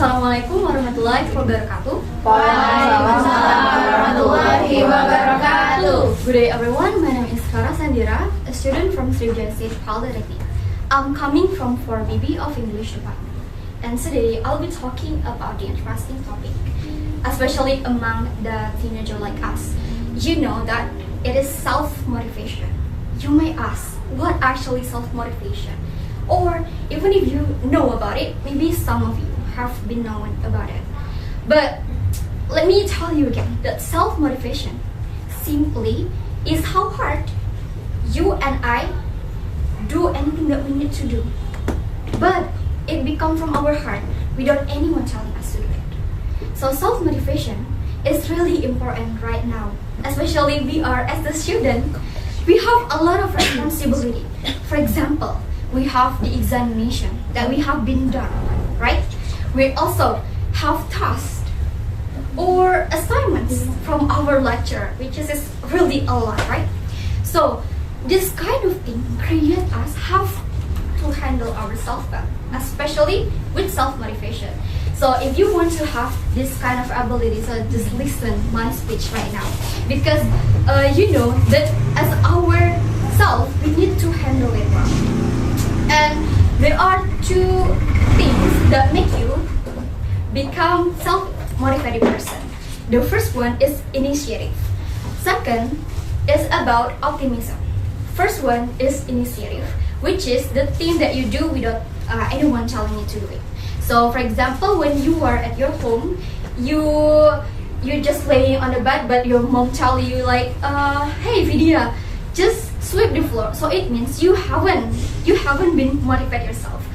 Assalamualaikum warahmatullahi wabarakatuh. Waalaikumsalam warahmatullahi wabarakatuh. Good day everyone, my name is Rara Sandira, a student from Sriwijaya State Polytechnic. I'm coming from 4BB of English department. And today I'll be talking about the interesting topic, especially among the teenager like us. You know that it is self-motivation. You may ask, what actually self-motivation? Or even if you know about it, maybe some of you have been known about it. But let me tell you again that self-motivation simply is how hard you and I do anything that we need to do. But it becomes from our heart without anyone telling us to do it. So self-motivation is really important right now, especially we are as a student. We have a lot of responsibility. For example, we have the examination that we have been done, right? We also have tasks or assignments from our lecturer, which is really a lot, right? So this kind of thing create us how to handle ourselves well, especially with self-motivation. So if you want to have this kind of ability, so just listen my speech right now, because you know that as ourselves we need to handle it well. And there are two things that make you become self-motivated person. The first one is initiative. Second is about optimism. First one is initiative, which is the thing that you do without anyone telling you to do it. So for example, when you are at your home, you're just laying on the bed, but your mom tell you like, hey Vidya, just sweep the floor. So it means you haven't been motivated yourself.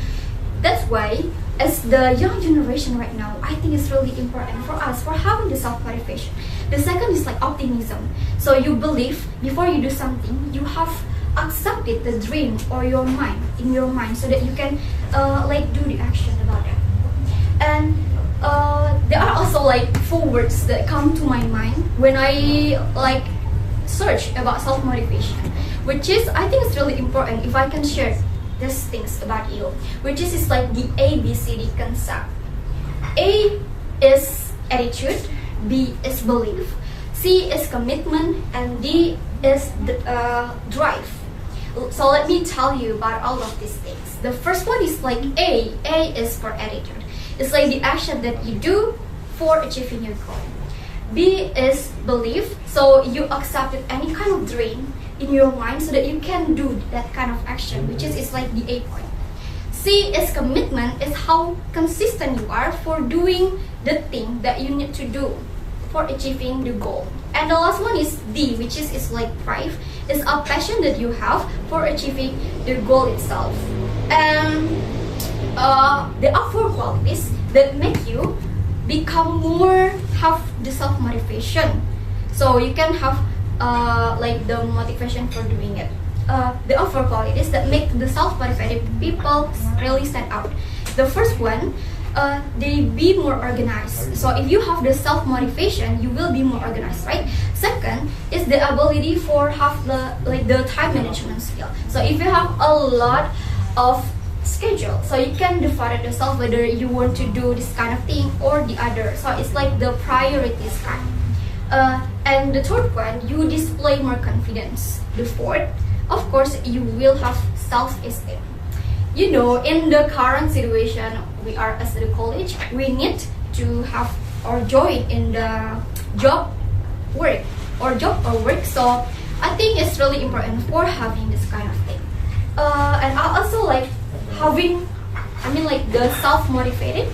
That's why, as the young generation right now, I think it's really important for us for having the self-motivation. The second is like optimism. So you believe before you do something, you have accepted the dream or your mind in your mind, so that you can like do the action about it. And there are also like 4 words that come to my mind when I like search about self-motivation, which is, I think it's really important if I can share these things about you, which is like the ABCD concept. A is attitude, B is belief, C is commitment, and D is drive. So let me tell you about all of these things. The first one is like A is for attitude. It's like the action that you do for achieving your goal. B is belief, so you accepted any kind of dream in your mind so that you can do that kind of action, which is like the A point. C is commitment, is how consistent you are for doing the thing that you need to do for achieving the goal. And the last one is D, which is like drive, is a passion that you have for achieving the goal itself. And there are 4 qualities that make you become more have the self-motivation, so you can have like the motivation for doing it. There are 4 qualities that make the self-motivated people really stand out. The first one, they be more organized. So if you have the self-motivation, you will be more organized, right? Second is the ability for have the time management skill. So if you have a lot of schedule, so you can divide it yourself whether you want to do this kind of thing or the other. So it's like the priorities kind. And the third one, you display more confidence. The fourth, of course, you will have self-esteem. You know, in the current situation we are as the college, we need to have or join in the job work. So I think it's really important for having this kind of thing. And I also like having, like the self-motivated.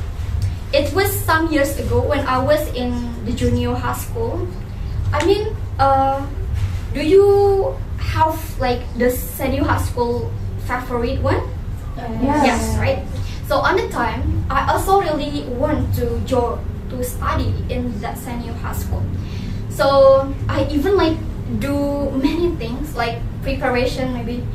It was some years ago when I was in the junior high school. Do you have like the senior high school favorite one? Yes, right? So on the time, I also really want to study in that senior high school. So I even like do many things like preparation, maybe.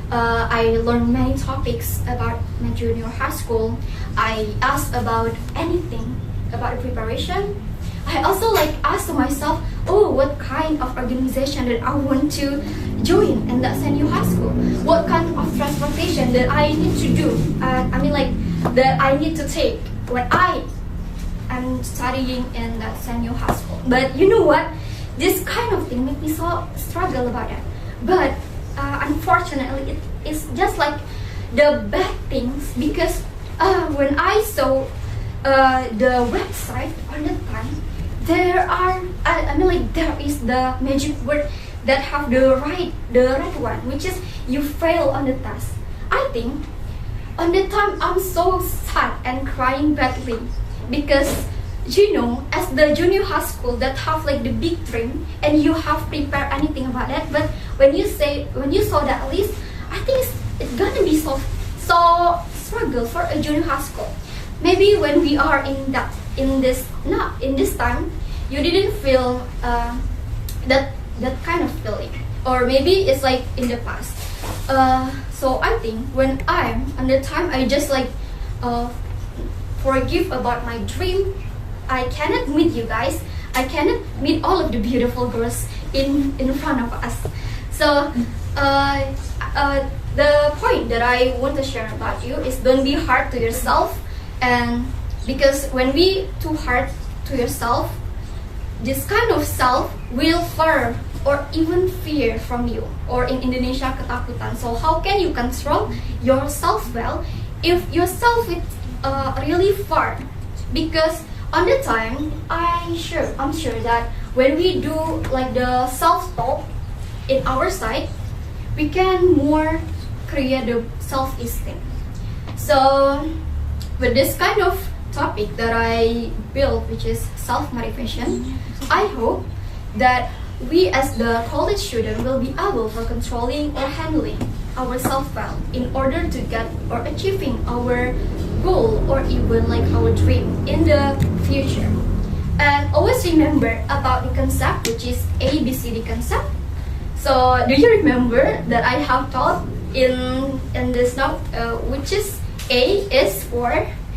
I learned many topics about my junior high school. I asked about anything about the preparation. I also like asked myself, what kind of organization that I want to join in that senior high school? What kind of transportation that I need to do? That I need to take when I I'm studying in the senior high school. But you know what? This kind of thing make me so struggle about it. But unfortunately, it is just like the bad things because when I saw the website on the time, there are I mean like there is the magic word that have the red one, which is you fail on the test. I think on the time I'm so sad and crying badly because you know, as the junior high school that have like the big dream and you have prepared anything about that, but when you saw that list, I think it's gonna be so struggle for a junior high school. Maybe when we are in this time, you didn't feel that kind of feeling, or maybe it's like in the past. So I think when I'm on the time, I just like forgive about my dream. I cannot meet you guys. I cannot meet all of the beautiful girls in front of us. So the point that I want to share about you is don't be hard to yourself, and because when we too hard to yourself, this kind of self will fear or even fear from you, or in Indonesia ketakutan. So how can you control yourself well if yourself is really far? Because on the time, I'm sure that when we do like the self-talk in our side, we can more create the self-esteem. So with this kind of topic that I built, which is self-motivation, I hope that we as the college student will be able for controlling or handling ourselves well in order to get or achieving our goal or even like our dream in the future. And always remember about the concept, which is ABCD concept. So do you remember that I have taught in this note, which is A is for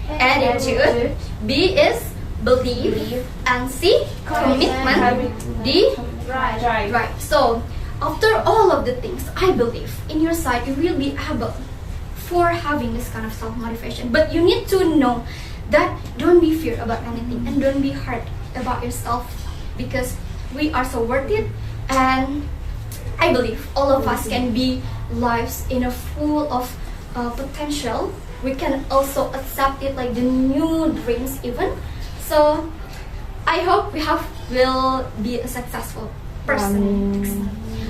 attitude, B is belief, and C commitment, D right. So after all of the things, I believe in your side you will be able for having this kind of self-motivation. But you need to know that don't be fear about anything and don't be hard about yourself, because we are so worth it, and I believe all of us can be lives in a full of potential. We can also accept it like the new dreams even. So I hope will be a successful person.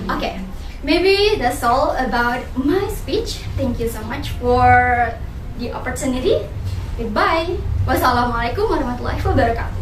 Okay, maybe that's all about my speech. Thank you so much for the opportunity. Goodbye. Wassalamualaikum warahmatullahi wabarakatuh.